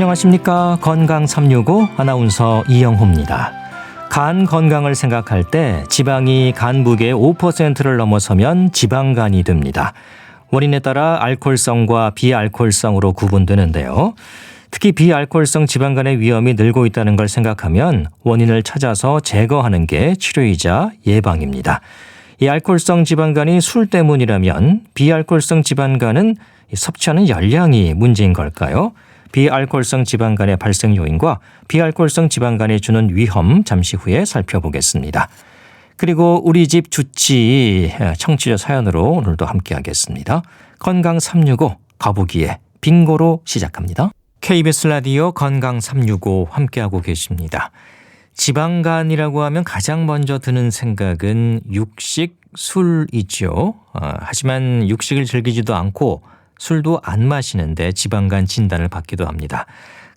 안녕하십니까. 건강 365 아나운서 이영호입니다. 간 건강을 생각할 때 지방이 간 무게의 5%를 넘어서면 지방간이 됩니다. 원인에 따라 알코올성과 비알코올성으로 구분되는데요. 특히 비알코올성 지방간의 위험이 늘고 있다는 걸 생각하면 원인을 찾아서 제거하는 게 치료이자 예방입니다. 이 알코올성 지방간이 술 때문이라면 비알코올성 지방간은 섭취하는 열량이 문제인 걸까요? 비알코올성 지방간의 발생 요인과 비알코올성 지방간이 주는 위험 잠시 후에 살펴보겠습니다. 그리고 우리 집 주치 청취자 사연으로 오늘도 함께하겠습니다. 건강 365 거북이의 빙고로 시작합니다. KBS 라디오 건강 365 함께하고 계십니다. 지방간이라고 하면 가장 먼저 드는 생각은 육식, 술이죠. 하지만 육식을 즐기지도 않고 술도 안 마시는데 지방간 진단을 받기도 합니다.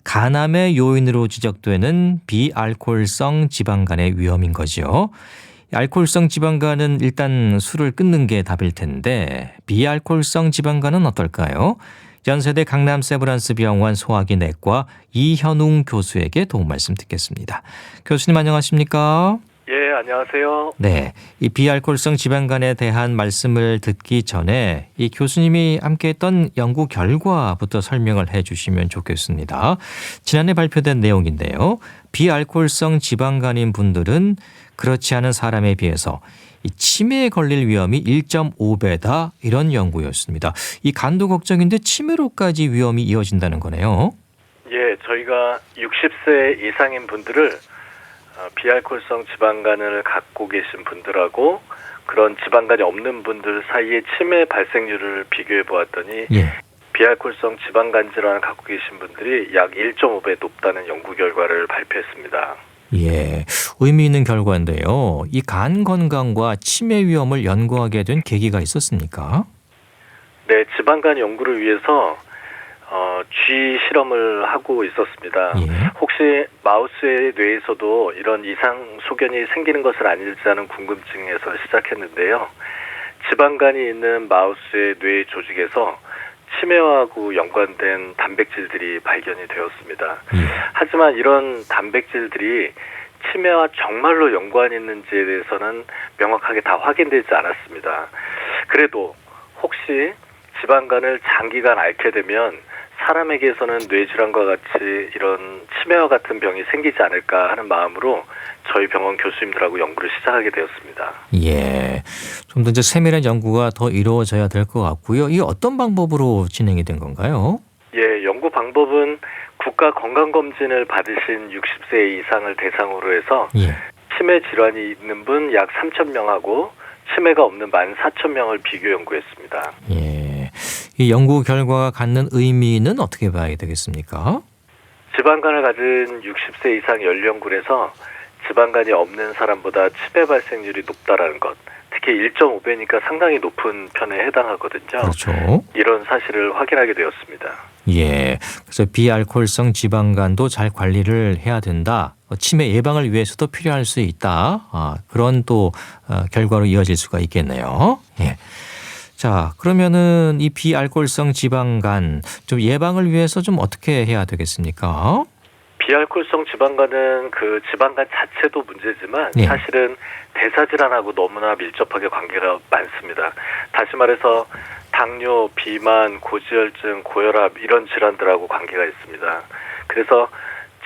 간암의 요인으로 지적되는 비알코올성 지방간의 위험인 거죠. 알코올성 지방간은 일단 술을 끊는 게 답일 텐데 비알코올성 지방간은 어떨까요? 연세대 강남 세브란스 병원 소화기 내과 이현웅 교수에게 도움 말씀 듣겠습니다. 교수님 안녕하십니까? 예, 안녕하세요. 네, 이 비알코올성 지방간에 대한 말씀을 듣기 전에 이 교수님이 함께했던 연구 결과부터 설명을 해주시면 좋겠습니다. 지난해 발표된 내용인데요. 비알코올성 지방간인 분들은 그렇지 않은 사람에 비해서 이 치매에 걸릴 위험이 1.5배다 이런 연구였습니다. 이 간도 걱정인데 치매로까지 위험이 이어진다는 거네요. 예, 저희가 60세 이상인 분들을 비알코올성 지방간을 갖고 계신 분들하고 그런 지방간이 없는 분들 사이의 치매 발생률을 비교해 보았더니 비알코올성 지방간 질환을 갖고 계신 분들이 약 1.5배 높다는 연구 결과를 발표했습니다. 예, 의미 있는 결과인데요. 이 간 건강과 치매 위험을 연구하게 된 계기가 있었습니까? 네, 지방간 연구를 위해서 쥐 실험을 하고 있었습니다. 예. 혹시 마우스의 뇌에서도 이런 이상 소견이 생기는 것을 아닐지 하는 궁금증에서 시작했는데요. 지방간이 있는 마우스의 뇌 조직에서 치매하고 연관된 단백질들이 발견이 되었습니다. 하지만 이런 단백질들이 치매와 정말로 연관이 있는지에 대해서는 명확하게 다 확인되지 않았습니다. 그래도 혹시 지방간을 장기간 앓게 되면 사람에게서는 뇌질환과 같이 이런 치매와 같은 병이 생기지 않을까 하는 마음으로 저희 병원 교수님들하고 연구를 시작하게 되었습니다. 예, 좀 더 이제 세밀한 연구가 더 이루어져야 될 것 같고요. 이게 어떤 방법으로 진행이 된 건가요? 예, 연구 방법은 국가 건강검진을 받으신 60세 이상을 대상으로 해서 치매 질환이 있는 분 약 3,000명하고 치매가 없는 14,000명을 비교 연구했습니다. 예, 이 연구 결과가 갖는 의미는 어떻게 봐야 되겠습니까? 지방간을 가진 60세 이상 연령군에서 지방간이 없는 사람보다 치매 발생률이 높다라는 것, 특히 1.5배니까 상당히 높은 편에 해당하거든요. 그렇죠. 이런 사실을 확인하게 되었습니다. 예, 그래서 비알코올성 지방간도 잘 관리를 해야 된다. 치매 예방을 위해서도 필요할 수 있다. 그런 또 결과로 이어질 수가 있겠네요. 예. 자, 그러면은 이 비알코올성 지방간 좀 예방을 위해서 좀 어떻게 해야 되겠습니까? 비알코올성 지방간은 그 지방간 자체도 문제지만 사실은 대사질환하고 너무나 밀접하게 관계가 많습니다. 다시 말해서 당뇨, 비만, 고지혈증, 고혈압 이런 질환들하고 관계가 있습니다. 그래서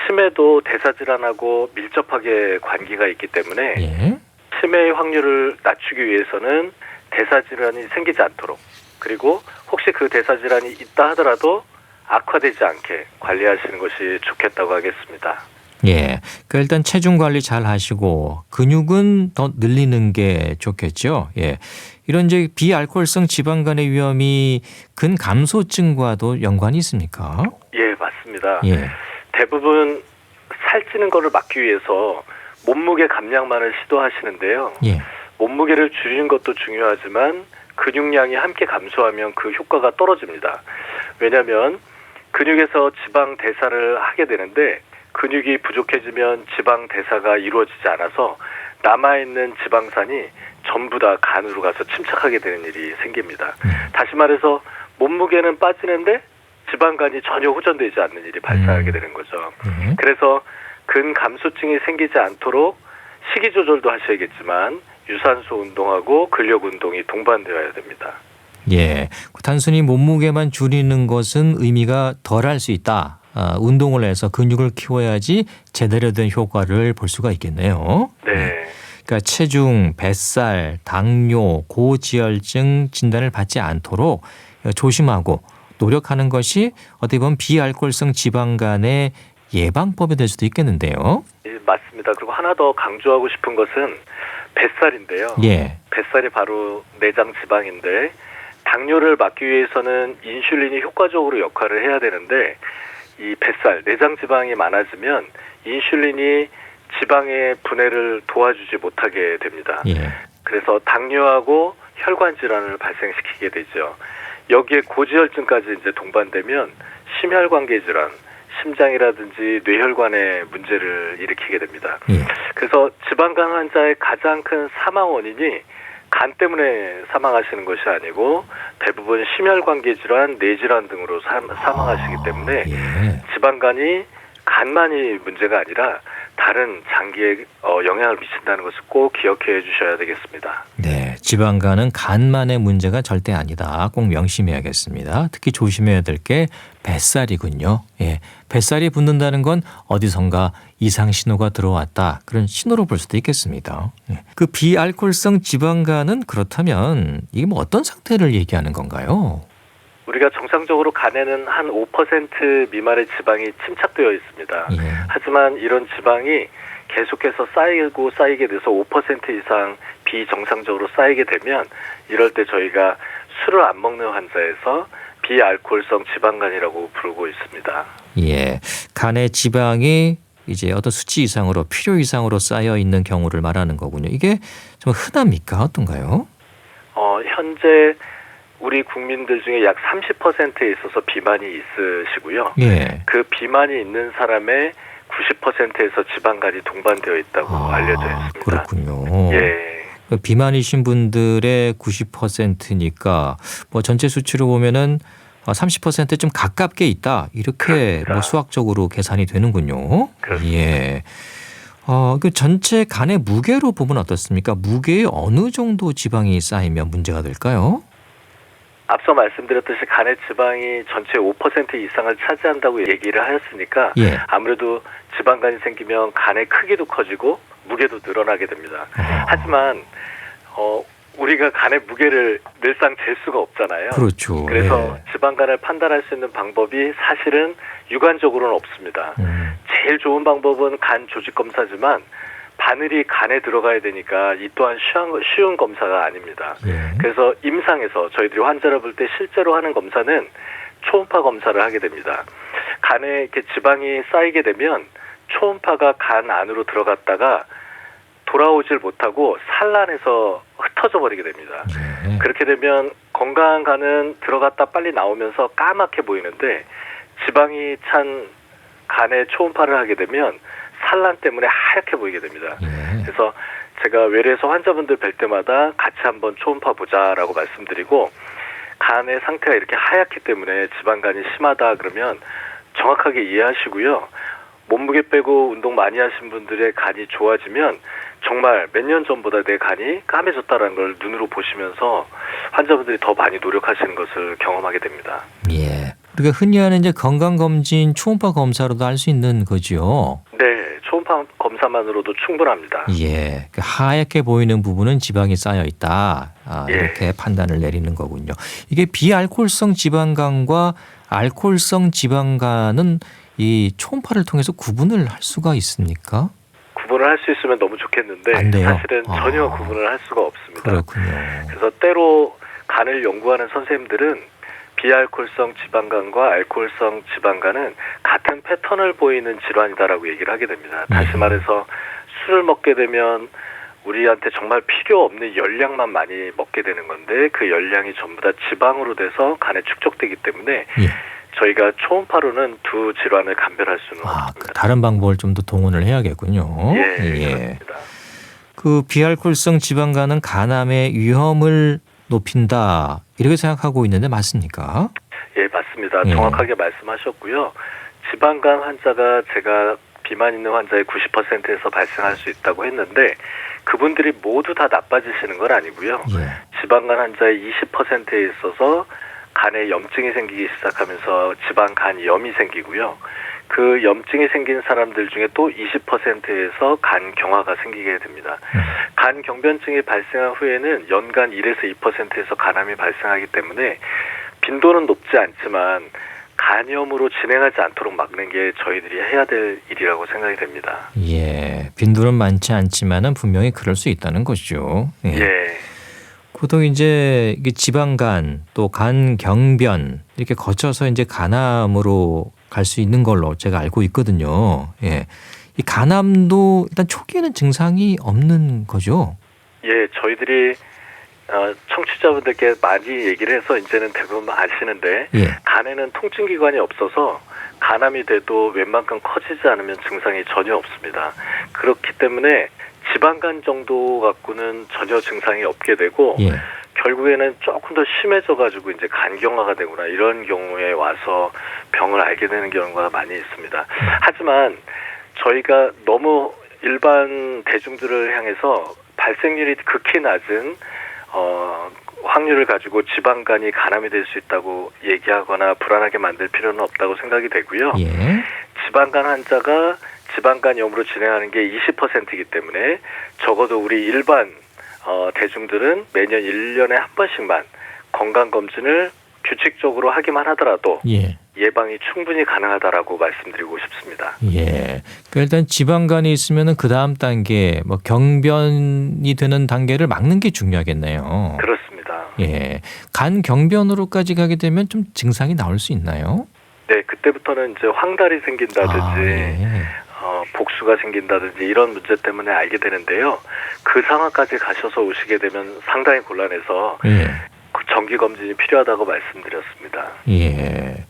치매도 대사질환하고 밀접하게 관계가 있기 때문에 치매의 확률을 낮추기 위해서는 대사질환이 생기지 않도록, 그리고 혹시 그 대사질환이 있다 하더라도 악화되지 않게 관리하시는 것이 좋겠다고 하겠습니다. 예, 그러니까 일단 체중 관리 잘 하시고 근육은 더 늘리는 게 좋겠죠. 예, 이런 이제 비알코올성 지방간의 위험이 근감소증과도 연관이 있습니까? 예, 맞습니다. 예. 대부분 살찌는 것을 막기 위해서 몸무게 감량만을 시도하시는데요. 몸무게를 줄이는 것도 중요하지만 근육량이 함께 감소하면 그 효과가 떨어집니다. 왜냐하면 근육에서 지방 대사를 하게 되는데 근육이 부족해지면 지방 대사가 이루어지지 않아서 남아있는 지방산이 전부 다 간으로 가서 침착하게 되는 일이 생깁니다. 다시 말해서 몸무게는 빠지는데 지방간이 전혀 호전되지 않는 일이 발생하게 되는 거죠. 그래서 근감소증이 생기지 않도록 식이 조절도 하셔야겠지만 유산소 운동하고 근력 운동이 동반되어야 됩니다. 예, 단순히 몸무게만 줄이는 것은 의미가 덜할 수 있다. 운동을 해서 근육을 키워야지 제대로 된 효과를 볼 수가 있겠네요. 네. 그러니까 체중, 뱃살, 당뇨, 고지혈증 진단을 받지 않도록 조심하고 노력하는 것이 어떻게 보면 비알코올성 지방간의 예방법이 될 수도 있겠는데요. 예, 맞습니다. 그리고 하나 더 강조하고 싶은 것은 뱃살인데요. 예. 뱃살이 바로 내장 지방인데 당뇨를 막기 위해서는 인슐린이 효과적으로 역할을 해야 되는데 이 뱃살, 내장 지방이 많아지면 인슐린이 지방의 분해를 도와주지 못하게 됩니다. 예. 그래서 당뇨하고 혈관 질환을 발생시키게 되죠. 여기에 고지혈증까지 이제 동반되면 심혈관계 질환, 심장이라든지 뇌혈관에 문제를 일으키게 됩니다. 예. 그래서 지방간 환자의 가장 큰 사망 원인이 간 때문에 사망하시는 것이 아니고 대부분 심혈관계 질환, 뇌질환 등으로 사망하시기 때문에 예. 지방간이 간만이 문제가 아니라 다른 장기에 영향을 미친다는 것을 꼭 기억해 주셔야 되겠습니다. 네, 지방간은 간만의 문제가 절대 아니다. 꼭 명심해야겠습니다. 특히 조심해야 될 게 뱃살이군요. 예, 뱃살이 붓는다는 건 어디선가 이상 신호가 들어왔다. 그런 신호로 볼 수도 있겠습니다. 예. 그 비알코올성 지방간은 그렇다면 이게 뭐 어떤 상태를 얘기하는 건가요? 우리가 정상적으로 간에는 한 5% 미만의 지방이 침착되어 있습니다. 예. 하지만 이런 지방이 계속해서 쌓이게 돼서 5% 이상 비정상적으로 쌓이게 되면 이럴 때 저희가 술을 안 먹는 환자에서 비알코올성 지방간이라고 부르고 있습니다. 예, 간의 지방이 이제 어떤 수치 이상으로 필요 이상으로 쌓여 있는 경우를 말하는 거군요. 이게 좀 흔합니까? 어떤가요? 현재 우리 국민들 중에 약 30%에 있어서 비만이 있으시고요. 예. 그 비만이 있는 사람의 90%에서 지방간이 동반되어 있다고 알려져 있습니다. 그렇군요. 예. 비만이신 분들의 90%니까 뭐 전체 수치로 보면은 30%좀 가깝게 있다. 이렇게 그렇습니다. 뭐 수학적으로 계산이 되는군요. 그렇습니다. 예. 그 전체 간의 무게로 보면 어떻습니까? 무게에 어느 정도 지방이 쌓이면 문제가 될까요? 앞서 말씀드렸듯이 간의 지방이 전체 5% 이상을 차지한다고 얘기를 하였으니까 예. 아무래도 지방간이 생기면 간의 크기도 커지고 무게도 늘어나게 됩니다. 하지만 우리가 간의 무게를 늘상 잴 수가 없잖아요. 그렇죠. 그래서 예. 지방간을 판단할 수 있는 방법이 사실은 육안적으로는 없습니다. 제일 좋은 방법은 간 조직 검사지만 바늘이 간에 들어가야 되니까 이 또한 쉬운 검사가 아닙니다. 예. 그래서 임상에서 저희들이 환자를 볼 때 실제로 하는 검사는 초음파 검사를 하게 됩니다. 간에 이렇게 지방이 쌓이게 되면 초음파가 간 안으로 들어갔다가 돌아오질 못하고 산란해서 흩어져 버리게 됩니다. 예. 그렇게 되면 건강한 간은 들어갔다 빨리 나오면서 까맣게 보이는데 지방이 찬 간에 초음파를 하게 되면 산란 때문에 하얗게 보이게 됩니다. 예. 그래서 제가 외래에서 환자분들 뵐 때마다 같이 한번 초음파 보자라고 말씀드리고 간의 상태가 이렇게 하얗기 때문에 지방간이 심하다 그러면 정확하게 이해하시고요. 몸무게 빼고 운동 많이 하신 분들의 간이 좋아지면 정말 몇 년 전보다 내 간이 까매졌다는 걸 눈으로 보시면서 환자분들이 더 많이 노력하시는 것을 경험하게 됩니다. 예. 우리가 흔히 하는 이제 건강검진 초음파 검사로도 할 수 있는 거죠. 네, 초음파 검사만으로도 충분합니다. 예. 하얗게 보이는 부분은 지방이 쌓여 있다. 예. 이렇게 판단을 내리는 거군요. 이게 비알코올성 지방간과 알코올성 지방간은 이 초음파를 통해서 구분을 할 수가 있습니까? 구분을 할 수 있으면 너무 좋겠는데 안 돼요? 사실은 전혀 구분을 할 수가 없습니다. 그렇군요. 그래서 때로 간을 연구하는 선생님들은 비알코올성 지방간과 알코올성 지방간은 같은 패턴을 보이는 질환이다라고 얘기를 하게 됩니다. 다시 말해서 술을 먹게 되면 우리한테 정말 필요 없는 열량만 많이 먹게 되는 건데 그 열량이 전부 다 지방으로 돼서 간에 축적되기 때문에 예. 저희가 초음파로는 두 질환을 감별할 수는 없습니다. 그 다른 방법을 좀 더 동원을 해야겠군요. 예, 그렇습니다. 그 비알코올성 지방간은 간암의 위험을 높인다 이렇게 생각하고 있는데 맞습니까? 예, 맞습니다. 맞습니다. 예. 정확하게 말씀하셨고요. 지방간 환자가 제가 비만 있는 환자의 90%에서 발생할 수 있다고 했는데 그분들이 모두 다 나빠지시는 건 아니고요. 예. 지방간 환자의 20%에 있어서 간에 염증이 생기기 시작하면서 지방간염이 생기고요. 그 염증이 생긴 사람들 중에 또 20%에서 간경화가 생기게 됩니다. 간경변증이 발생한 후에는 연간 1에서 2%에서 간암이 발생하기 때문에 빈도는 높지 않지만 간염으로 진행하지 않도록 막는 게 저희들이 해야 될 일이라고 생각이 됩니다. 예. 빈도는 많지 않지만은 분명히 그럴 수 있다는 거죠. 예. 예. 보통 이제 이게 지방간 또 간경변 이렇게 거쳐서 이제 간암으로 갈 수 있는 걸로 제가 알고 있거든요. 예. 이 간암도 일단 초기에는 증상이 없는 거죠. 예, 저희들이 청취자분들께 많이 얘기를 해서 이제는 대부분 아시는데 예. 간에는 통증기관이 없어서 간암이 돼도 웬만큼 커지지 않으면 증상이 전혀 없습니다. 그렇기 때문에 지방간 정도 갖고는 전혀 증상이 없게 되고 예. 결국에는 조금 더 심해져가지고 이제 간경화가 되거나 이런 경우에 와서 병을 알게 되는 경우가 많이 있습니다. 하지만 저희가 너무 일반 대중들을 향해서 발생률이 극히 낮은 확률을 가지고 지방간이 간암이 될 수 있다고 얘기하거나 불안하게 만들 필요는 없다고 생각이 되고요. 예. 지방간 환자가 지방간염으로 진행하는 게 20%이기 때문에 적어도 우리 일반 대중들은 매년 1년에 한 번씩만 건강검진을 규칙적으로 하기만 하더라도 예. 예방이 충분히 가능하다라고 말씀드리고 싶습니다. 예. 그러니까 일단 지방간이 있으면은 그 다음 단계 뭐 경변이 되는 단계를 막는 게 중요하겠네요. 그렇습니다. 예. 간 경변으로까지 가게 되면 좀 증상이 나올 수 있나요? 네, 그때부터는 이제 황달이 생긴다든지 예. 복수가 생긴다든지 이런 문제 때문에 알게 되는데요. 그 상황까지 가셔서 오시게 되면 상당히 곤란해서 예. 정기 검진이 필요하다고 말씀드렸습니다. 예.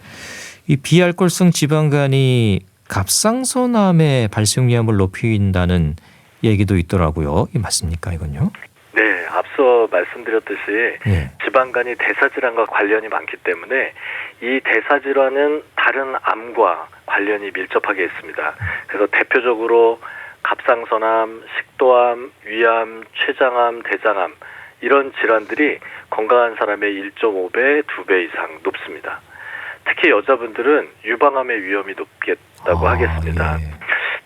이 비알코올성 지방간이 갑상선암의 발생 위험을 높인다는 얘기도 있더라고요. 이 맞습니까, 이건요? 네, 앞서 말씀드렸듯이 예. 지방간이 대사질환과 관련이 많기 때문에 이 대사질환은 다른 암과 관련이 밀접하게 있습니다. 그래서 대표적으로 갑상선암, 식도암, 위암, 췌장암, 대장암 이런 질환들이 건강한 사람의 1.5배, 2배 이상 높습니다. 특히 여자분들은 유방암의 위험이 높겠다고 하겠습니다. 예.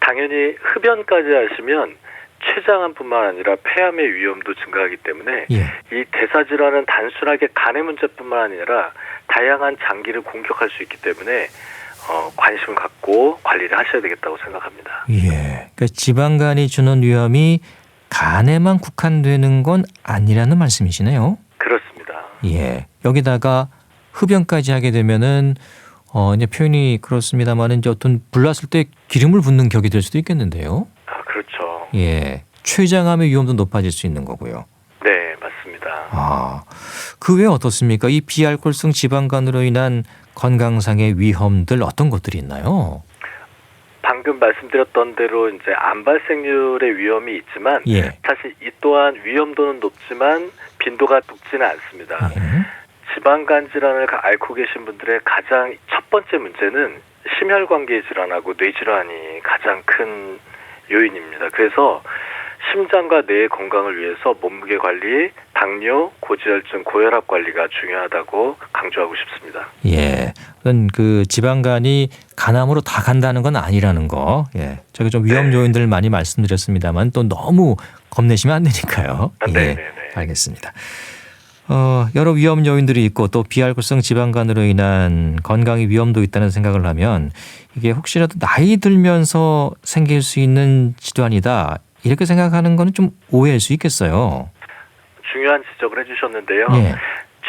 당연히 흡연까지 하시면 췌장암뿐만 아니라 폐암의 위험도 증가하기 때문에 예. 이 대사질환은 단순하게 간의 문제뿐만 아니라 다양한 장기를 공격할 수 있기 때문에 관심을 갖고 관리를 하셔야 되겠다고 생각합니다. 예. 그러니까 지방간이 주는 위험이 간에만 국한되는 건 아니라는 말씀이시네요. 그렇습니다. 예. 여기다가 흡연까지 하게 되면은 이제 표현이 그렇습니다만은 이제 어떤 불났을 때 기름을 붓는 격이 될 수도 있겠는데요. 아, 그렇죠. 예. 췌장암의 위험도 높아질 수 있는 거고요. 네, 맞습니다. 아, 그 외에 어떻습니까? 이 비알코올성 지방간으로 인한 건강상의 위험들 어떤 것들이 있나요? 방금 말씀드렸던 대로 이제 암 발생률의 위험이 있지만 예. 사실 이 또한 위험도는 높지만 빈도가 높지는 않습니다. 예. 지방간 질환을 앓고 계신 분들의 가장 첫 번째 문제는 심혈관계 질환하고 뇌 질환이 가장 큰 요인입니다. 그래서 심장과 뇌의 건강을 위해서 몸무게 관리, 당뇨, 고지혈증, 고혈압 관리가 중요하다고 강조하고 싶습니다. 예. 우선 그 지방간이 간암으로 다 간다는 건 아니라는 거. 예. 제가 좀 위험 요인들을 많이 말씀드렸습니다만 또 너무 겁내시면 안 되니까요. 예. 네네네. 알겠습니다. 여러 위험 요인들이 있고 또 비알코올성 지방간으로 인한 건강의 위험도 있다는 생각을 하면 이게 혹시라도 나이 들면서 생길 수 있는 질환이다 이렇게 생각하는 거는 좀 오해일 수 있겠어요. 중요한 지적을 해주셨는데요. 예.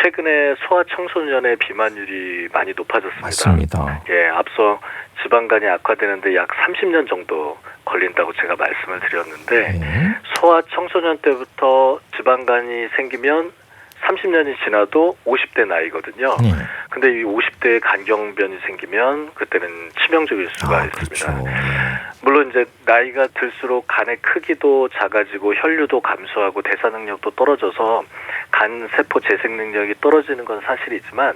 최근에 소아청소년의 비만율이 많이 높아졌습니다. 맞습니다. 예, 앞서 지방간이 악화되는데 약 30년 정도 걸린다고 제가 말씀을 드렸는데 예. 소아청소년 때부터 지방간이 생기면 30년이 지나도 50대 나이거든요. 예. 근데 이 50대에 간경변이 생기면 그때는 치명적일 수가 있습니다. 그렇죠. 물론 이제 나이가 들수록 간의 크기도 작아지고 혈류도 감소하고 대사 능력도 떨어져서 간 세포 재생 능력이 떨어지는 건 사실이지만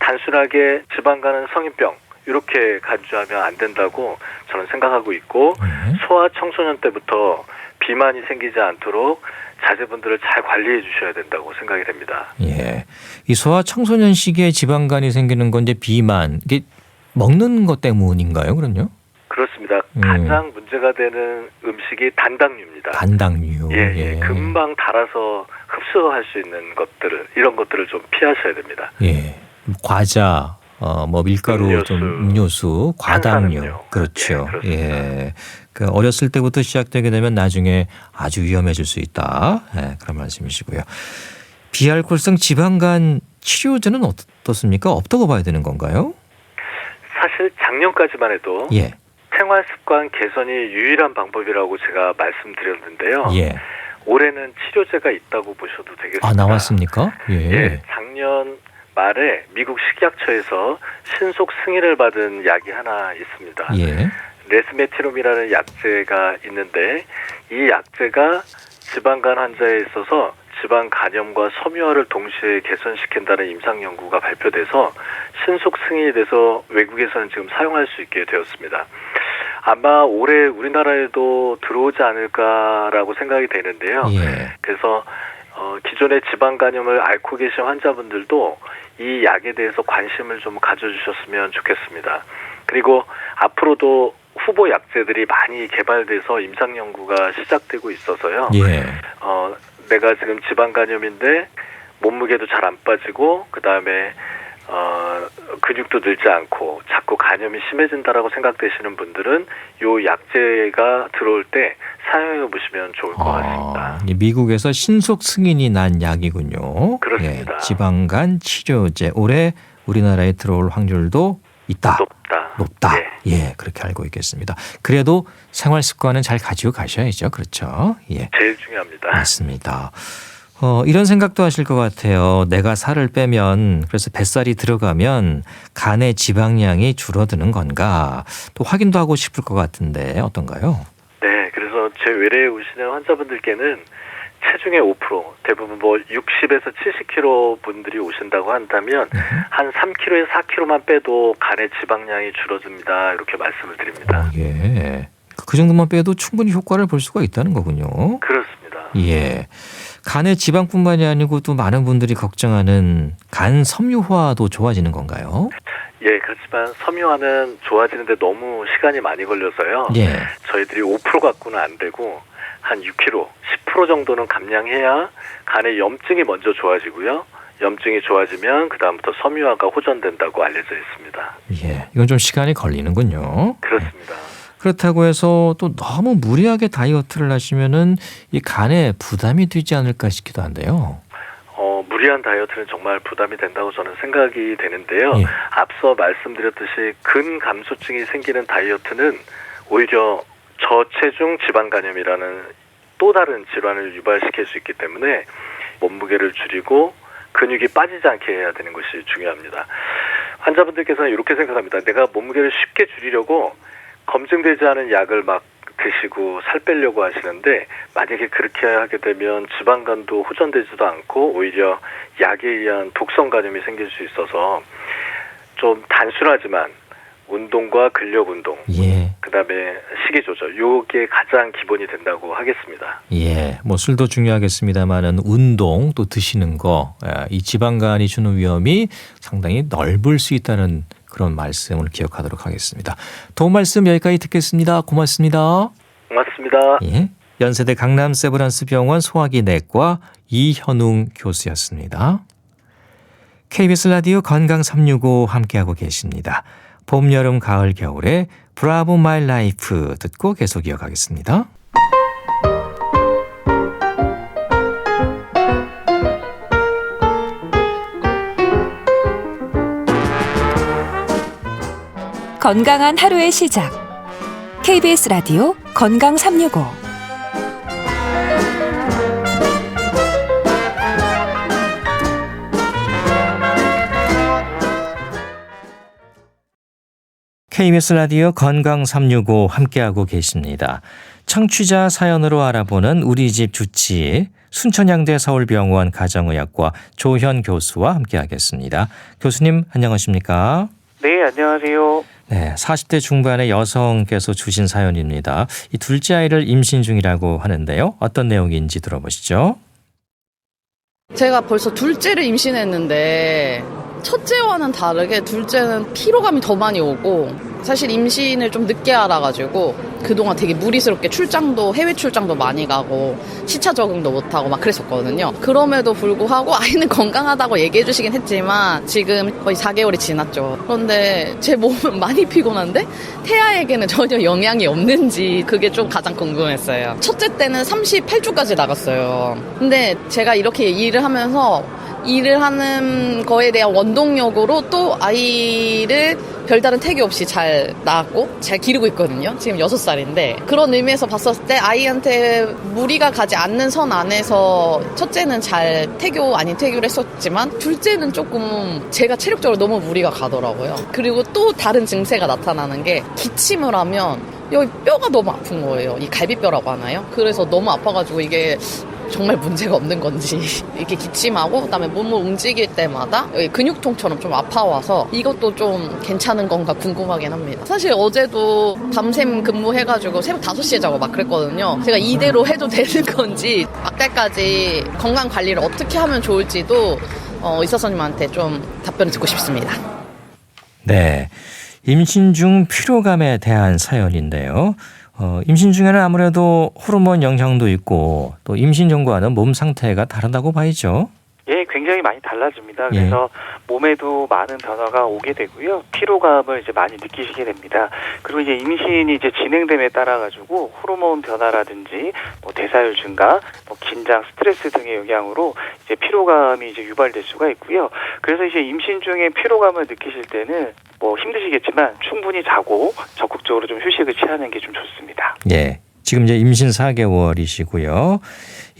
단순하게 지방간은 성인병 이렇게 간주하면 안 된다고 저는 생각하고 있고 소아 청소년 때부터 비만이 생기지 않도록 자제분들을 잘 관리해 주셔야 된다고 생각이 됩니다. 예. 이 소아 청소년 시기에 지방간이 생기는 건 이제 비만, 이게 먹는 것 때문인가요, 그럼요? 그렇습니다. 가장 문제가 되는 음식이 단당류입니다. 단당류. 예. 금방 달아서 흡수할 수 있는 것들을, 이런 것들을 좀 피하셔야 됩니다. 예. 과자, 뭐 밀가루, 음료수, 과당류. 탄산음료. 그렇죠. 예, 예. 그 어렸을 때부터 시작되게 되면 나중에 아주 위험해질 수 있다. 예, 그런 말씀이시고요. 비알코올성 지방간 치료제는 어떻습니까? 없다고 봐야 되는 건가요? 사실 작년까지만 해도 예. 생활 습관 개선이 유일한 방법이라고 제가 말씀드렸는데요. 예. 올해는 치료제가 있다고 보셔도 되겠습니다. 아, 나왔습니까? 예. 작년 말에 미국 식약처에서 신속 승인을 받은 약이 하나 있습니다. 예. 레스메티롬이라는 약제가 있는데 이 약제가 지방간 환자에 있어서 지방 간염과 섬유화를 동시에 개선시킨다는 임상 연구가 발표돼서 신속 승인이 돼서 외국에서는 지금 사용할 수 있게 되었습니다. 아마 올해 우리나라에도 들어오지 않을까라고 생각이 되는데요. 예. 그래서 기존의 지방 간염을 앓고 계신 환자분들도 이 약에 대해서 관심을 좀 가져주셨으면 좋겠습니다. 그리고 앞으로도 후보 약제들이 많이 개발돼서 임상 연구가 시작되고 있어서요. 예. 내가 지금 지방 간염인데 몸무게도 잘 안 빠지고 그다음에 근육도 늘지 않고 자꾸 간염이 심해진다라고 생각되시는 분들은 요 약제가 들어올 때 사용해 보시면 좋을 것 같습니다. 미국에서 신속 승인이 난 약이군요. 그렇습니다. 예, 지방간 치료제 올해 우리나라에 들어올 확률도 있다. 높다. 예, 그렇게 알고 있겠습니다. 그래도 생활 습관은 잘 가지고 가셔야죠. 그렇죠. 예. 제일 중요합니다. 맞습니다. 이런 생각도 하실 것 같아요. 내가 살을 빼면, 그래서 뱃살이 들어가면 간의 지방량이 줄어드는 건가? 또 확인도 하고 싶을 것 같은데 어떤가요? 네, 그래서 제 외래에 오시는 환자분들께는 체중의 5%, 대부분 뭐 60에서 70kg 분들이 오신다고 한다면 한 3kg에 4kg만 빼도 간의 지방량이 줄어듭니다. 이렇게 말씀을 드립니다. 예. 그 정도만 빼도 충분히 효과를 볼 수가 있다는 거군요. 그렇습니다. 예. 간의 지방뿐만이 아니고 또 많은 분들이 걱정하는 간 섬유화도 좋아지는 건가요? 예, 그렇지만 섬유화는 좋아지는데 너무 시간이 많이 걸려서요. 예. 저희들이 5% 갖고는 안 되고 한 6kg, 10% 정도는 감량해야 간의 염증이 먼저 좋아지고요. 염증이 좋아지면 그다음부터 섬유화가 호전된다고 알려져 있습니다. 예. 이건 좀 시간이 걸리는군요. 그렇습니다. 그렇다고 해서 또 너무 무리하게 다이어트를 하시면은 이 간에 부담이 되지 않을까 싶기도 한데요. 무리한 다이어트는 정말 부담이 된다고 저는 생각이 되는데요. 예. 앞서 말씀드렸듯이 근감소증이 생기는 다이어트는 오히려 저체중 지방간염이라는 또 다른 질환을 유발시킬 수 있기 때문에 몸무게를 줄이고 근육이 빠지지 않게 해야 되는 것이 중요합니다. 환자분들께서는 이렇게 생각합니다. 내가 몸무게를 쉽게 줄이려고 검증되지 않은 약을 막 드시고 살 빼려고 하시는데 만약에 그렇게 하게 되면 지방간도 호전되지도 않고 오히려 약에 의한 독성 간염이 생길 수 있어서 좀 단순하지만 운동과 근력 운동, 예. 그다음에 식이 조절, 요게 가장 기본이 된다고 하겠습니다. 예. 뭐 술도 중요하겠습니다만은 운동 또 드시는 거, 이 지방간이 주는 위험이 상당히 넓을 수 있다는 그런 말씀을 기억하도록 하겠습니다. 도움 말씀 여기까지 듣겠습니다. 고맙습니다. 고맙습니다. 예. 연세대 강남 세브란스 병원 소화기 내과 이현웅 교수였습니다. KBS 라디오 건강 365 함께하고 계십니다. 봄, 여름, 가을, 겨울에 브라보 마이 라이프 듣고 계속 이어가겠습니다. 건강한 하루의 시작. KBS 라디오 건강 365. KBS 라디오 건강 365 함께하고 계십니다. 청취자 사연으로 알아보는 우리 집 주치의 순천향대 서울병원 가정의학과 조현 교수와 함께하겠습니다. 교수님 안녕하십니까? 네, 안녕하세요. 네, 40대 중반의 여성께서 주신 사연입니다. 이 둘째 아이를 임신 중이라고 하는데요. 어떤 내용인지 들어보시죠. 제가 벌써 둘째를 임신했는데 첫째와는 다르게 둘째는 피로감이 더 많이 오고 사실 임신을 좀 늦게 알아가지고 그동안 되게 무리스럽게 해외 출장도 많이 가고 시차 적응도 못하고 막 그랬었거든요. 그럼에도 불구하고 아이는 건강하다고 얘기해 주시긴 했지만 지금 거의 4개월이 지났죠. 그런데 제 몸은 많이 피곤한데 태아에게는 전혀 영향이 없는지 그게 좀 가장 궁금했어요. 첫째 때는 38주까지 나갔어요. 근데 제가 이렇게 일을 하는 거에 대한 원동력으로 또 아이를 별다른 태교 없이 잘 낳았고 잘 기르고 있거든요. 지금 6살인데 그런 의미에서 봤었을 때 아이한테 무리가 가지 않는 선 안에서 첫째는 잘 태교 아닌 태교를 했었지만 둘째는 조금 제가 체력적으로 너무 무리가 가더라고요. 그리고 또 다른 증세가 나타나는 게 기침을 하면 여기 뼈가 너무 아픈 거예요. 이 갈비뼈라고 하나요? 그래서 너무 아파가지고 이게 정말 문제가 없는 건지 이렇게 기침하고 그다음에 몸을 움직일 때마다 여기 근육통처럼 좀 아파와서 이것도 좀 괜찮은 건가 궁금하긴 합니다. 사실 어제도 밤샘 근무해가지고 새벽 5시에 자고 막 그랬거든요. 제가 이대로 해도 되는 건지 막달까지 건강 관리를 어떻게 하면 좋을지도 의사 선생님한테 좀 답변을 듣고 싶습니다. 네, 임신 중 피로감에 대한 사연인데요. 임신 중에는 아무래도 호르몬 영향도 있고 또 임신 전과는 몸 상태가 다르다고 봐야죠. 예, 굉장히 많이 달라집니다. 그래서 몸에도 많은 변화가 오게 되고요. 피로감을 이제 많이 느끼시게 됩니다. 그리고 이제 임신이 이제 진행됨에 따라 가지고 호르몬 변화라든지 뭐 대사율 증가, 뭐 긴장, 스트레스 등의 영향으로 이제 피로감이 이제 유발될 수가 있고요. 그래서 이제 임신 중에 피로감을 느끼실 때는 뭐 힘드시겠지만 충분히 자고 적극적으로 좀 휴식을 취하는 게 좀 좋습니다. 예. 지금 이제 임신 4개월이시고요.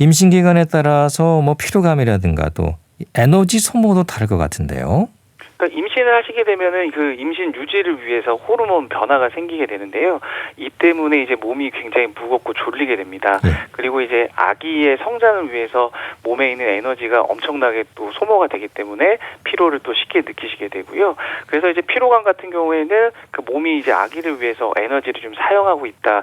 임신 기간에 따라서 뭐 피로감이라든가 또 에너지 소모도 다를 것 같은데요. 그러니까 임신을 하시게 되면은 그 임신 유지를 위해서 호르몬 변화가 생기게 되는데요. 이 때문에 이제 몸이 굉장히 무겁고 졸리게 됩니다. 그리고 이제 아기의 성장을 위해서 몸에 있는 에너지가 엄청나게 또 소모가 되기 때문에 피로를 또 쉽게 느끼시게 되고요. 그래서 이제 피로감 같은 경우에는 그 몸이 이제 아기를 위해서 에너지를 좀 사용하고 있다는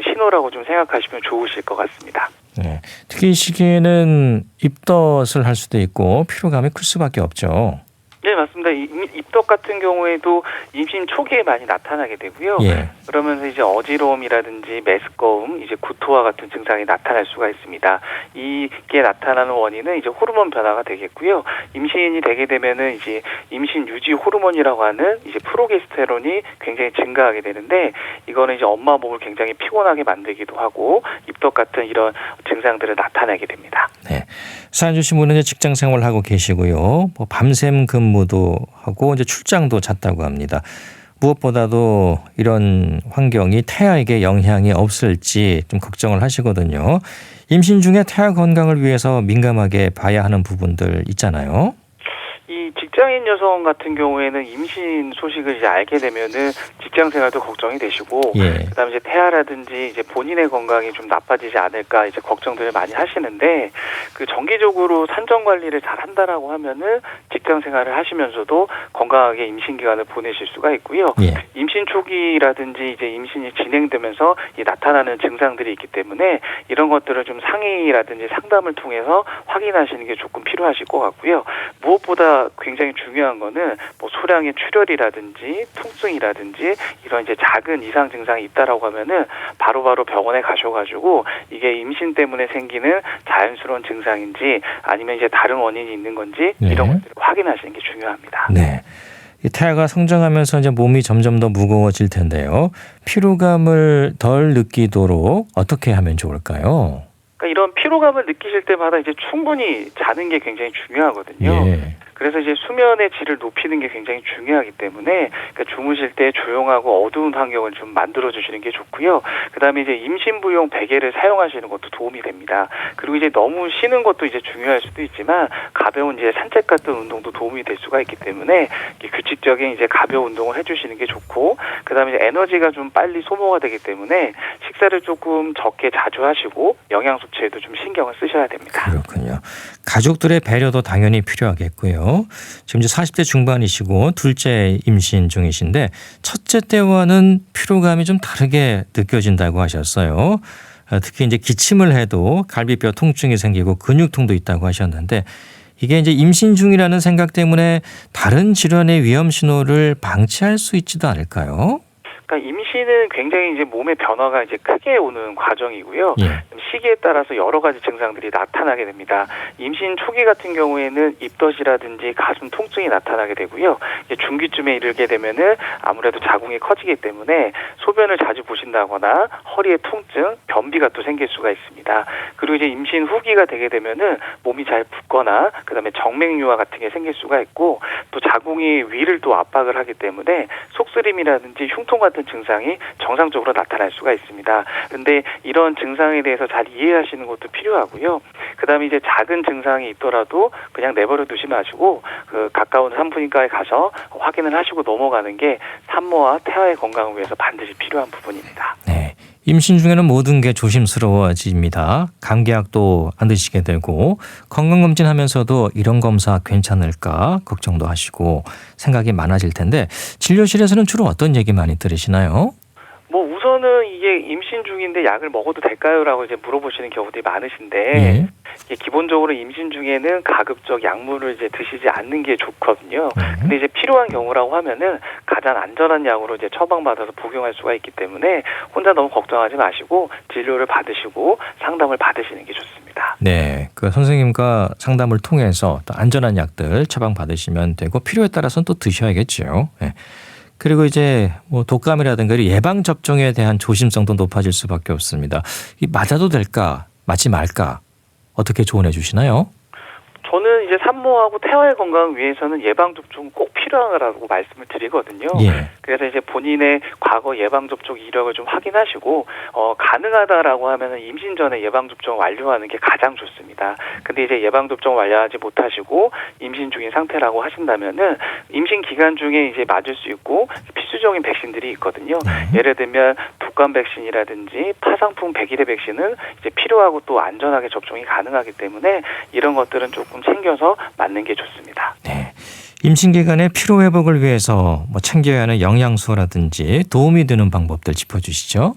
신호라고 좀 생각하시면 좋으실 것 같습니다. 네. 특히 이 시기에는 입덧을 할 수도 있고 피로감이 클 수밖에 없죠. 네, 맞습니다. 입덧 같은 경우에도 임신 초기에 많이 나타나게 되고요. 그러면서 이제 어지러움이라든지 메스꺼움, 이제 구토와 같은 증상이 나타날 수가 있습니다. 이게 나타나는 원인은 이제 호르몬 변화가 되겠고요. 임신이 되게 되면은 이제 임신 유지 호르몬이라고 하는 이제 프로게스테론이 굉장히 증가하게 되는데 이거는 이제 엄마 몸을 굉장히 피곤하게 만들기도 하고 입덧 같은 이런 증상들을 나타내게 됩니다. 네. 사연 주신 분은 이제 직장 생활하고 계시고요. 뭐 밤샘 근무도 하고 이제 출장도 잤다고 합니다. 무엇보다도 이런 환경이 태아에게 영향이 없을지 좀 걱정을 하시거든요. 임신 중에 태아 건강을 위해서 민감하게 봐야 하는 부분들 있잖아요. 이 직장인 여성 같은 경우에는 임신 소식을 이제 알게 되면은 직장 생활도 걱정이 되시고, 그다음에 이제 태아라든지 이제 본인의 건강이 좀 나빠지지 않을까 이제 걱정들을 많이 하시는데, 그 정기적으로 산정 관리를 잘 한다라고 하면은 직장 생활을 하시면서도 건강하게 임신 기간을 보내실 수가 있고요. 임신 초기라든지 이제 임신이 진행되면서 나타나는 증상들이 있기 때문에 이런 것들을 좀 상의라든지 상담을 통해서 확인하시는 게 조금 필요하실 것 같고요. 무엇보다 굉장히 중요한 거는 뭐 소량의 출혈이라든지 통증이라든지 이런 이제 작은 이상 증상이 있다라고 하면은 바로바로 병원에 가셔가지고 이게 임신 때문에 생기는 자연스러운 증상인지 아니면 이제 다른 원인이 있는 건지 이런 것들을 확인하시는 게 중요합니다. 네. 이 태아가 성장하면서 이제 몸이 점점 더 무거워질 텐데요. 피로감을 덜 느끼도록 어떻게 하면 좋을까요? 그러니까 이런 피로감을 느끼실 때마다 이제 충분히 자는 게 굉장히 중요하거든요. 그래서 이제 수면의 질을 높이는 게 굉장히 중요하기 때문에 그러니까 주무실 때 조용하고 어두운 환경을 좀 만들어 주시는 게 좋고요. 그다음에 이제 임신부용 베개를 사용하시는 것도 도움이 됩니다. 그리고 이제 너무 쉬는 것도 이제 중요할 수도 있지만 가벼운 이제 산책 같은 운동도 도움이 될 수가 있기 때문에 규칙적인 이제 가벼운 운동을 해주시는 게 좋고, 그다음에 이제 에너지가 좀 빨리 소모가 되기 때문에 식사를 조금 적게 자주 하시고 영양 섭취에도 좀 신경을 쓰셔야 됩니다. 그렇군요. 가족들의 배려도 당연히 필요하겠고요. 지금 이제 40대 중반이시고 둘째 임신 중이신데 첫째 때와는 피로감이 좀 다르게 느껴진다고 하셨어요. 특히 이제 기침을 해도 갈비뼈 통증이 생기고 근육통도 있다고 하셨는데 이게 이제 임신 중이라는 생각 때문에 다른 질환의 위험 신호를 방치할 수 있지도 않을까요? 그러니까 임신은 굉장히 이제 몸의 변화가 이제 크게 오는 과정이고요. 예. 시기에 따라서 여러 가지 증상들이 나타나게 됩니다. 임신 초기 같은 경우에는 입덧이라든지 가슴 통증이 나타나게 되고요. 이제 중기쯤에 이르게 되면은 아무래도 자궁이 커지기 때문에 소변을 자주 보신다거나 허리에 통증, 변비가 또 생길 수가 있습니다. 그리고 이제 임신 후기가 되게 되면은 몸이 잘 붓거나 그다음에 정맥류화 같은 게 생길 수가 있고, 또 자궁이 위를 또 압박을 하기 때문에 속쓰림이라든지 흉통 같은 증상이 정상적으로 나타날 수가 있습니다. 그런데 이런 증상에 대해서 잘 이해하시는 것도 필요하고요. 그다음에 이제 작은 증상이 있더라도 그냥 내버려 두지 마시고 그 가까운 산부인과에 가서 확인을 하시고 넘어가는 게 산모와 태아의 건강을 위해서 반드시 필요한 부분입니다. 네. 임신 중에는 모든 게 조심스러워집니다. 감기약도 안 드시게 되고 건강검진하면서도 이런 검사 괜찮을까 걱정도 하시고 생각이 많아질 텐데 진료실에서는 주로 어떤 얘기 많이 들으시나요? 우선은 이게 임신 중인데 약을 먹어도 될까요?라고 이제 물어보시는 경우들이 많으신데, 예. 이게 기본적으로 임신 중에는 가급적 약물을 이제 드시지 않는 게 좋거든요. 근데 이제 필요한 경우라고 하면은 가장 안전한 약으로 이제 처방받아서 복용할 수가 있기 때문에 혼자 너무 걱정하지 마시고 진료를 받으시고 상담을 받으시는 게 좋습니다. 네, 그 선생님과 상담을 통해서 또 안전한 약들 처방 받으시면 되고 필요에 따라서는 또 드셔야겠죠. 네. 그리고 이제 뭐 독감이라든가 예방 접종에 대한 조심성도 높아질 수밖에 없습니다. 이 맞아도 될까, 맞지 말까 어떻게 조언해 주시나요? 저는 이제 산모하고 태아의 건강을 위해서는 예방접종은 꼭 필요하다고 말씀을 드리거든요. 예. 그래서 이제 본인의 과거 예방접종 이력을 좀 확인하시고 가능하다라고 하면은 임신 전에 예방접종 완료하는 게 가장 좋습니다. 근데 이제 예방접종 완료하지 못하시고 임신 중인 상태라고 하신다면은 임신 기간 중에 이제 맞을 수 있고 필수적인 백신들이 있거든요. 예를 들면 독감 백신이라든지 파상풍 백일의 백신은 이제 필요하고 또 안전하게 접종이 가능하기 때문에 이런 것들은 조금 챙겨서 맞는 게 좋습니다. 네. 임신 기간에 피로 회복을 위해서 뭐 챙겨야 하는 영양소라든지 도움이 되는 방법들 짚어주시죠.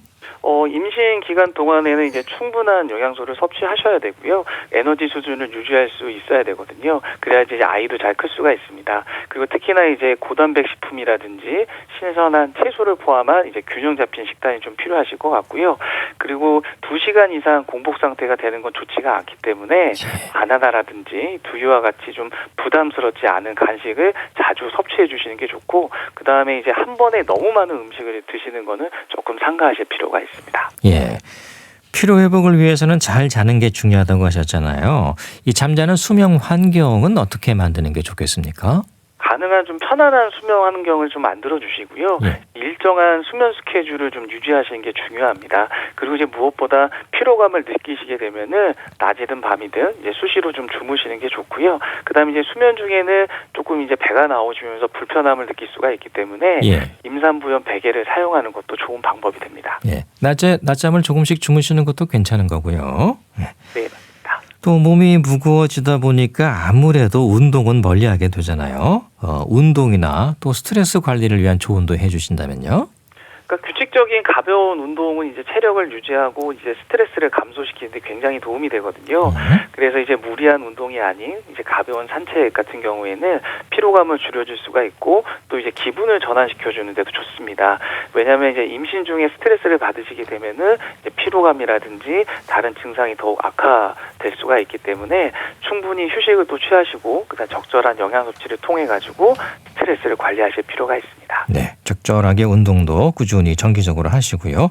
임신 기간 동안에는 이제 충분한 영양소를 섭취하셔야 되고요. 에너지 수준을 유지할 수 있어야 되거든요. 그래야지 이제 아이도 잘 클 수가 있습니다. 그리고 특히나 이제 고단백 식품이라든지 신선한 채소를 포함한 이제 균형 잡힌 식단이 좀 필요하실 것 같고요. 그리고 2시간 이상 공복 상태가 되는 건 좋지가 않기 때문에 바나나라든지 두유와 같이 좀 부담스럽지 않은 간식을 자주 섭취해 주시는 게 좋고, 그 다음에 이제 한 번에 너무 많은 음식을 드시는 거는 조금 삼가하실 필요가 있습니다. 예. 피로 회복을 위해서는 잘 자는 게 중요하다고 하셨잖아요. 이 잠자는 수면 환경은 어떻게 만드는 게 좋겠습니까? 가능한 좀 편안한 수면 환경을 좀 만들어 주시고요. 예. 일정한 수면 스케줄을 좀 유지하시는 게 중요합니다. 그리고 이제 무엇보다 피로감을 느끼시게 되면은 낮이든 밤이든 이제 수시로 좀 주무시는 게 좋고요. 그다음에 이제 수면 중에는 조금 이제 배가 나오시면서 불편함을 느낄 수가 있기 때문에 예. 임산부용 베개를 사용하는 것도 좋은 방법이 됩니다. 예. 낮잠을 조금씩 주무시는 것도 괜찮은 거고요. 예. 네. 또 몸이 무거워지다 보니까 아무래도 운동은 멀리하게 되잖아요. 운동이나 또 스트레스 관리를 위한 조언도 해주신다면요. 그러니까 규칙적인 가벼운 운동은 이제 체력을 유지하고 이제 스트레스를 감소시키는데 굉장히 도움이 되거든요. 그래서 이제 무리한 운동이 아닌 이제 가벼운 산책 같은 경우에는 피로감을 줄여줄 수가 있고 또 이제 기분을 전환시켜 주는데도 좋습니다. 왜냐하면 이제 임신 중에 스트레스를 받으시게 되면은 이제 피로감이라든지 다른 증상이 더욱 악화될 수가 있기 때문에 충분히 휴식을 또 취하시고 그다음 적절한 영양 섭취를 통해 가지고 스트레스를 관리하실 필요가 있습니다. 네, 적절하게 운동도 꾸준히 정기적으로 하시고요.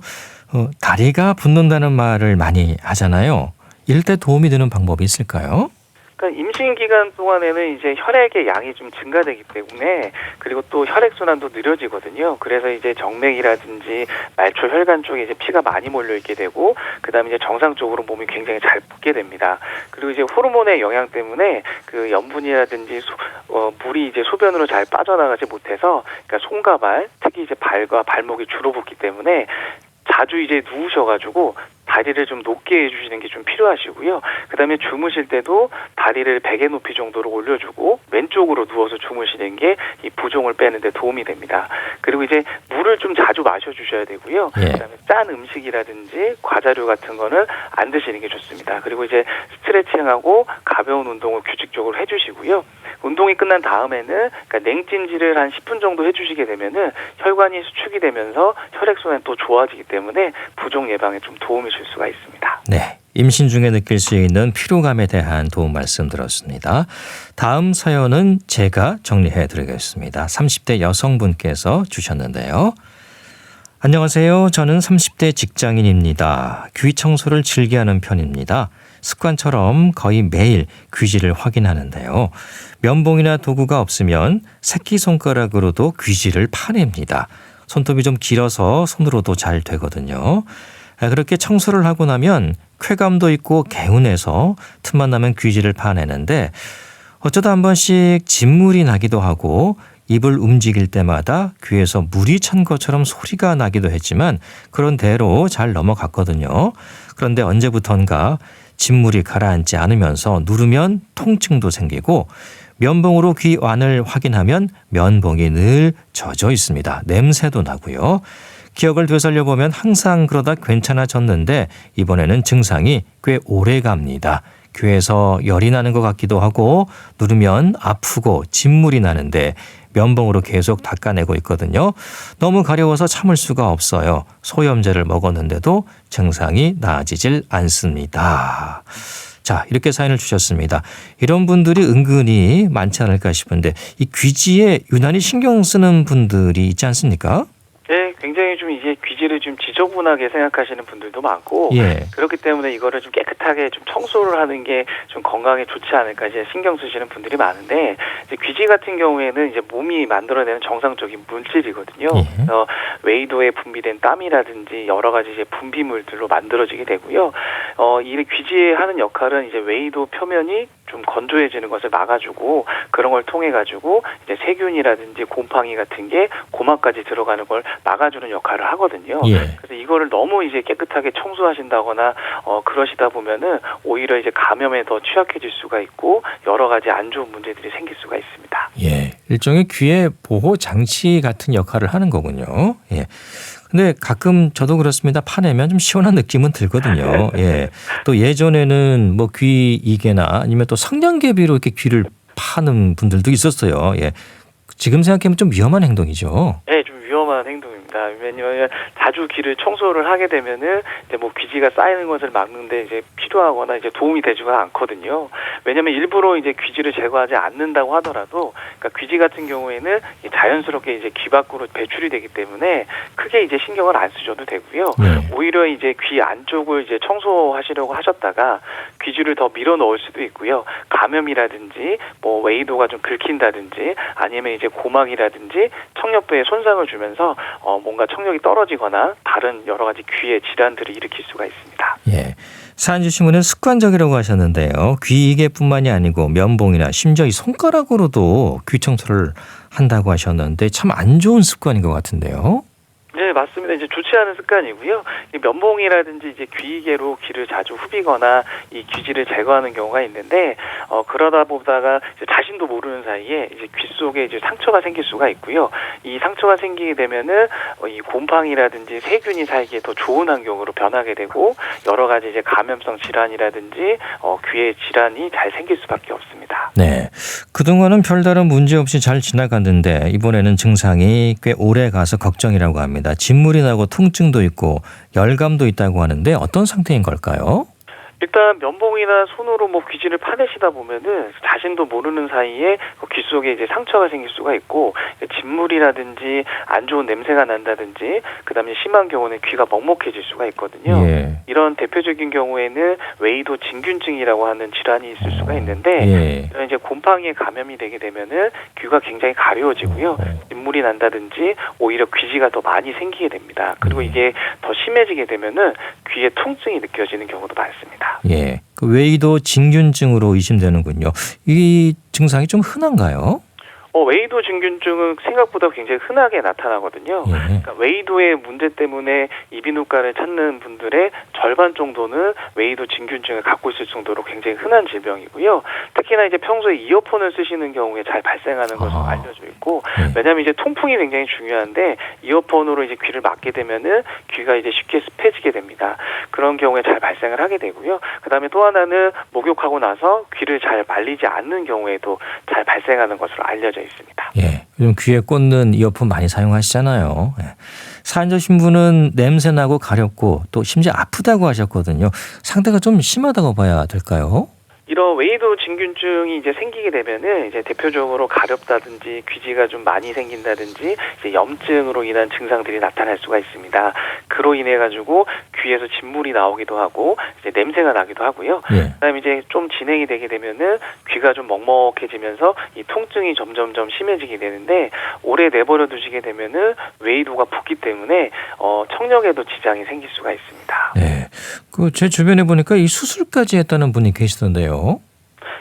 다리가 붓는다는 말을 많이 하잖아요. 이럴 때 도움이 되는 방법이 있을까요? 그러니까 임신 기간 동안에는 이제 혈액의 양이 좀 증가되기 때문에 그리고 또 혈액 순환도 느려지거든요. 그래서 이제 정맥이라든지 말초 혈관 쪽에 이제 피가 많이 몰려 있게 되고 그다음에 이제 정상적으로 몸이 굉장히 잘 붓게 됩니다. 그리고 이제 호르몬의 영향 때문에 그 염분이라든지 물이 이제 소변으로 잘 빠져나가지 못해서 그러니까 손과 발, 특히 이제 발과 발목이 주로 붓기 때문에 자주 이제 누우셔가지고 다리를 좀 높게 해주시는 게 좀 필요하시고요. 그다음에 주무실 때도 다리를 베개 높이 정도로 올려주고 왼쪽으로 누워서 주무시는 게 이 부종을 빼는 데 도움이 됩니다. 그리고 이제 물을 좀 자주 마셔주셔야 되고요. 그다음에 짠 음식이라든지 과자류 같은 거는 안 드시는 게 좋습니다. 그리고 이제 스트레칭하고 가벼운 운동을 규칙적으로 해주시고요. 운동이 끝난 다음에는 그러니까 냉찜질을 한 10분 정도 해주시게 되면은 혈관이 수축이 되면서 혈액순환이 또 좋아지기 때문에 부종 예방에 좀 도움이 줄 수가 있습니다. 네, 임신 중에 느낄 수 있는 피로감에 대한 도움 말씀 들었습니다. 다음 사연은 제가 정리해 드리겠습니다. 30대 여성분께서 주셨는데요. 안녕하세요. 저는 30대 직장인입니다. 귀 청소를 즐겨하는 편입니다. 습관처럼 거의 매일 귀지를 확인하는데요. 면봉이나 도구가 없으면 새끼손가락으로도 귀지를 파냅니다. 손톱이 좀 길어서 손으로도 잘 되거든요. 그렇게 청소를 하고 나면 쾌감도 있고 개운해서 틈만 나면 귀지를 파내는데 어쩌다 한 번씩 진물이 나기도 하고 입을 움직일 때마다 귀에서 물이 찬 것처럼 소리가 나기도 했지만 그런 대로 잘 넘어갔거든요. 그런데 언제부턴가 진물이 가라앉지 않으면서 누르면 통증도 생기고 면봉으로 귀 안을 확인하면 면봉이 늘 젖어 있습니다. 냄새도 나고요. 기억을 되살려보면 항상 그러다 괜찮아졌는데 이번에는 증상이 꽤 오래 갑니다. 귀에서 열이 나는 것 같기도 하고 누르면 아프고 진물이 나는데 면봉으로 계속 닦아내고 있거든요. 너무 가려워서 참을 수가 없어요. 소염제를 먹었는데도 증상이 나아지질 않습니다. 자, 이렇게 사연을 주셨습니다. 이런 분들이 은근히 많지 않을까 싶은데 이 귀지에 유난히 신경 쓰는 분들이 있지 않습니까? 네, 굉장히 좀 이제 귀지를 좀 지저분하게 생각하시는 분들도 많고 그렇기 때문에 이거를 좀 깨끗하게 좀 청소를 하는 게 좀 건강에 좋지 않을까 이제 신경 쓰시는 분들이 많은데 이제 귀지 같은 경우에는 이제 몸이 만들어내는 정상적인 물질이거든요. 그래서 외이도에 분비된 땀이라든지 여러 가지 이제 분비물들로 만들어지게 되고요. 이 귀지에 하는 역할은 이제 외이도 표면이 좀 건조해지는 것을 막아주고 그런 걸 통해 가지고 이제 세균이라든지 곰팡이 같은 게 고막까지 들어가는 걸 막아주는 역할을 하거든요. 그래서 이거를 너무 이제 깨끗하게 청소하신다거나 그러시다 보면은 오히려 이제 감염에 더 취약해질 수가 있고 여러 가지 안 좋은 문제들이 생길 수가 있습니다. 예, 일종의 귀의 보호 장치 같은 역할을 하는 거군요. 예. 근데 가끔 저도 그렇습니다. 파내면 좀 시원한 느낌은 들거든요. 예. 또 예전에는 뭐 귀 이개나 아니면 또 성냥개비로 이렇게 귀를 파는 분들도 있었어요. 예. 지금 생각하면 좀 위험한 행동이죠. 네, 좀 위험한 행동입니다. 왜냐하면 자주 귀를 청소를 하게 되면은 이제 뭐 귀지가 쌓이는 것을 막는데 이제 필요하거나 이제 도움이 되지가 않거든요. 왜냐하면 일부러 이제 귀지를 제거하지 않는다고 하더라도, 그러니까 귀지 같은 경우에는 자연스럽게 이제 귀 밖으로 배출이 되기 때문에 크게 이제 신경을 안 쓰셔도 되고요. 오히려 이제 귀 안쪽을 이제 청소하시려고 하셨다가 귀지를 더 밀어 넣을 수도 있고요. 감염이라든지 뭐 웨이도가 좀 긁힌다든지 아니면 이제 고막이라든지 청력부에 손상을 주면서 뭔가 청력이 떨어지거나 다른 여러 가지 귀의 질환들을 일으킬 수가 있습니다. 예. 사연 주신 분은 습관적이라고 하셨는데요. 귀 이개뿐만이 아니고 면봉이나 심지어 이 손가락으로도 귀 청소를 한다고 하셨는데 참 안 좋은 습관인 것 같은데요. 네, 맞습니다. 이제 좋지 않은 습관이고요. 이 면봉이라든지 이제 귀이개로 귀를 자주 후비거나 이 귀지를 제거하는 경우가 있는데, 그러다 보다가 이제 자신도 모르는 사이에 이제 귀 속에 이제 상처가 생길 수가 있고요. 이 상처가 생기게 되면은 이 곰팡이라든지 세균이 살기에 더 좋은 환경으로 변하게 되고 여러 가지 이제 감염성 질환이라든지 귀의 질환이 잘 생길 수밖에 없습니다. 네, 그동안은 별다른 문제 없이 잘 지나갔는데 이번에는 증상이 꽤 오래 가서 걱정이라고 합니다. 진물이 나고 통증도 있고 열감도 있다고 하는데 어떤 상태인 걸까요? 일단 면봉이나 손으로 뭐 귀지를 파내시다 보면은 자신도 모르는 사이에 귀 속에 이제 상처가 생길 수가 있고, 진물이라든지 안 좋은 냄새가 난다든지, 그다음에 심한 경우는 귀가 먹먹해질 수가 있거든요. 예. 이런 대표적인 경우에는 웨이도 진균증이라고 하는 질환이 있을 수가 있는데, 예. 이런 이제 곰팡이에 감염이 되게 되면은 귀가 굉장히 가려워지고요, 진물이 난다든지 오히려 귀지가 더 많이 생기게 됩니다. 그리고 이게 더 심해지게 되면은 귀에 통증이 느껴지는 경우도 많습니다. 예. 그 웨이도 진균증으로 의심되는군요. 이 증상이 좀 흔한가요? 웨이도 진균증은 생각보다 굉장히 흔하게 나타나거든요. 예. 그러니까 웨이도의 문제 때문에 이비인후과를 찾는 분들의 절반 정도는 웨이도 진균증을 갖고 있을 정도로 굉장히 흔한 질병이고요. 특히나 이제 평소에 이어폰을 쓰시는 경우에 잘 발생하는 것으로 알려져 있고, 왜냐하면 이제 통풍이 굉장히 중요한데 이어폰으로 이제 귀를 막게 되면은 귀가 이제 쉽게 습해지게 됩니다. 그런 경우에 잘 발생을 하게 되고요. 그다음에 또 하나는 목욕하고 나서 귀를 잘 말리지 않는 경우에도 잘 발생하는 것으로 알려져 있습니다. 예. 요즘 귀에 꽂는 이어폰 많이 사용하시잖아요. 예. 사연 주신 분은 냄새나고 가렵고 또 심지어 아프다고 하셨거든요. 상태가 좀 심하다고 봐야 될까요? 이런 웨이도 진균증이 이제 생기게 되면은 이제 대표적으로 가렵다든지 귀지가 좀 많이 생긴다든지 이제 염증으로 인한 증상들이 나타날 수가 있습니다. 그로 인해 가지고 귀에서 진물이 나오기도 하고 이제 냄새가 나기도 하고요. 예. 그다음에 이제 좀 진행이 되게 되면은 귀가 좀 먹먹해지면서 이 통증이 점점점 심해지게 되는데, 오래 내버려 두시게 되면은 웨이도가 붓기 때문에 청력에도 지장이 생길 수가 있습니다. 네. 그 제 주변에 보니까 이 수술까지 했다는 분이 계시던데요.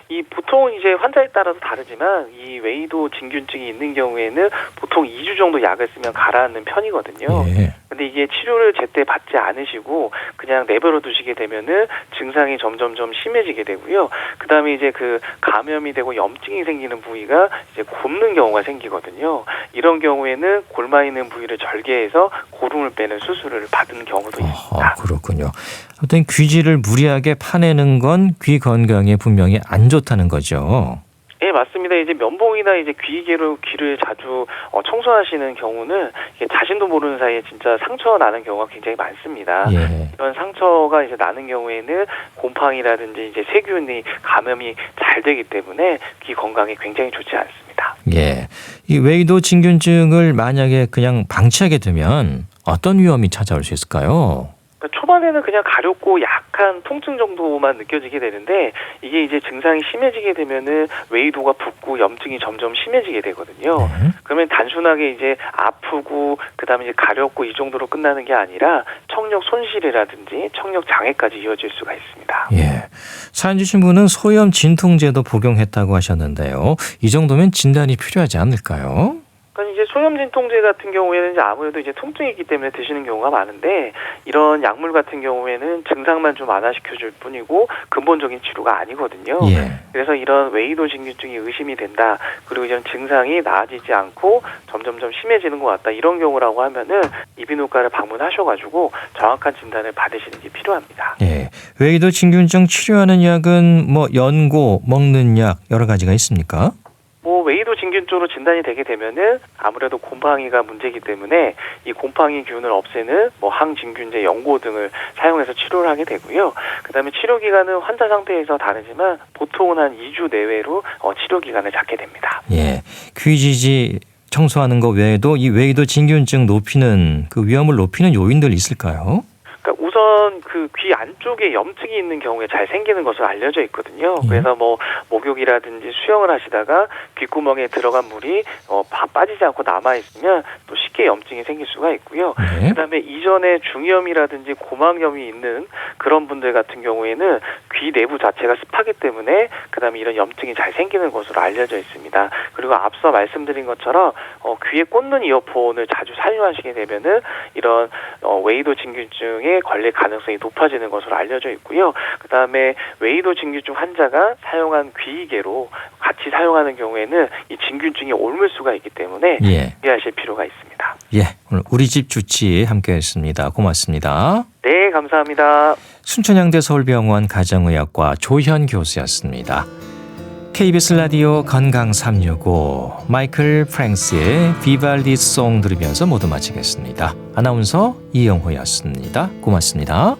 이 보통 이제 환자에 따라서 다르지만 이 웨이도 진균증이 있는 경우에는 보통 2주 정도 약을 쓰면 가라앉는 편이거든요. 예. 근데 이게 치료를 제때 받지 않으시고 그냥 내버려 두시게 되면은 증상이 점점점 심해지게 되고요. 그다음에 이제 그 감염이 되고 염증이 생기는 부위가 이제 곪는 경우가 생기거든요. 이런 경우에는 골마 있는 부위를 절개해서 고름을 빼는 수술을 받은 경우도 있습니다. 그렇군요. 아무튼 귀지를 무리하게 파내는 건 귀 건강에 분명히 안 좋다는 거죠. 예, 맞습니다. 이제 면봉이나 이제 귀이개로 귀를 자주 청소하시는 경우는 이게 자신도 모르는 사이에 진짜 상처가 나는 경우가 굉장히 많습니다. 예. 이런 상처가 이제 나는 경우에는 곰팡이라든지 이제 세균이 감염이 잘 되기 때문에 귀 건강에 굉장히 좋지 않습니다. 예. 이 웨이도 진균증을 만약에 그냥 방치하게 되면 어떤 위험이 찾아올 수 있을까요? 그러니까 초반에는 그냥 가렵고 약한 통증 정도만 느껴지게 되는데, 이게 이제 증상이 심해지게 되면은 웨이도가 붓고 염증이 점점 심해지게 되거든요. 그러면 단순하게 이제 아프고 그다음에 이제 가렵고 이 정도로 끝나는 게 아니라 청력 손실이라든지 청력 장애까지 이어질 수가 있습니다. 예. 사연 주신 분은 소염 진통제도 복용했다고 하셨는데요. 이 정도면 진단이 필요하지 않을까요? 그러니까 이제 소염 진통제 같은 경우에는 이제 아무래도 이제 통증이 있기 때문에 드시는 경우가 많은데, 이런 약물 같은 경우에는 증상만 좀 완화시켜줄 뿐이고 근본적인 치료가 아니거든요. 예. 그래서 이런 웨이도 진균증이 의심이 된다, 그리고 이런 증상이 나아지지 않고 점점점 심해지는 것 같다, 이런 경우라고 하면은 이비인후과를 방문하셔가지고 정확한 진단을 받으시는 게 필요합니다. 예. 웨이도 진균증 치료하는 약은 뭐 연고, 먹는 약 여러 가지가 있습니까? 웨이도 진균증으로 진단이 되게 되면은 아무래도 곰팡이가 문제이기 때문에 이 곰팡이균을 없애는 항진균제, 연고 등을 사용해서 치료를 하게 되고요. 그다음에 치료 기간은 환자 상태에서 다르지만 보통은 한 2주 내외로 치료 기간을 잡게 됩니다. 예. 귀지지 청소하는 것 외에도 이 웨이도 진균증 높이는 그 위험을 높이는 요인들 있을까요? 그러니까 우선 그 귀 안쪽에 염증이 있는 경우에 잘 생기는 것으로 알려져 있거든요. 그래서 목욕이라든지 수영을 하시다가 귓구멍에 들어간 물이 빠지지 않고 남아 있으면 또 쉽게 염증이 생길 수가 있고요. 네. 그다음에 이전에 중이염이라든지 고막염이 있는 그런 분들 같은 경우에는 귀 내부 자체가 습하기 때문에 그다음에 이런 염증이 잘 생기는 것으로 알려져 있습니다. 그리고 앞서 말씀드린 것처럼 귀에 꽂는 이어폰을 자주 사용하시게 되면은 이런 웨이도 진균증에 걸릴 가능성이 높아지는 것으로 알려져 있고요. 그다음에 웨이도 진균증 환자가 사용한 귀이개로 같이 사용하는 경우에는 이 진균증이 옮을 수가 있기 때문에 주의하실 필요가 있습니다. 예, 오늘 우리 집 주치 함께했습니다. 고맙습니다. 네, 감사합니다. 순천향대 서울병원 가정의학과 조현 교수였습니다. KBS 라디오 건강 365 마이클 프랭스의 비발디 송 들으면서 모두 마치겠습니다. 아나운서 이영호였습니다. 고맙습니다.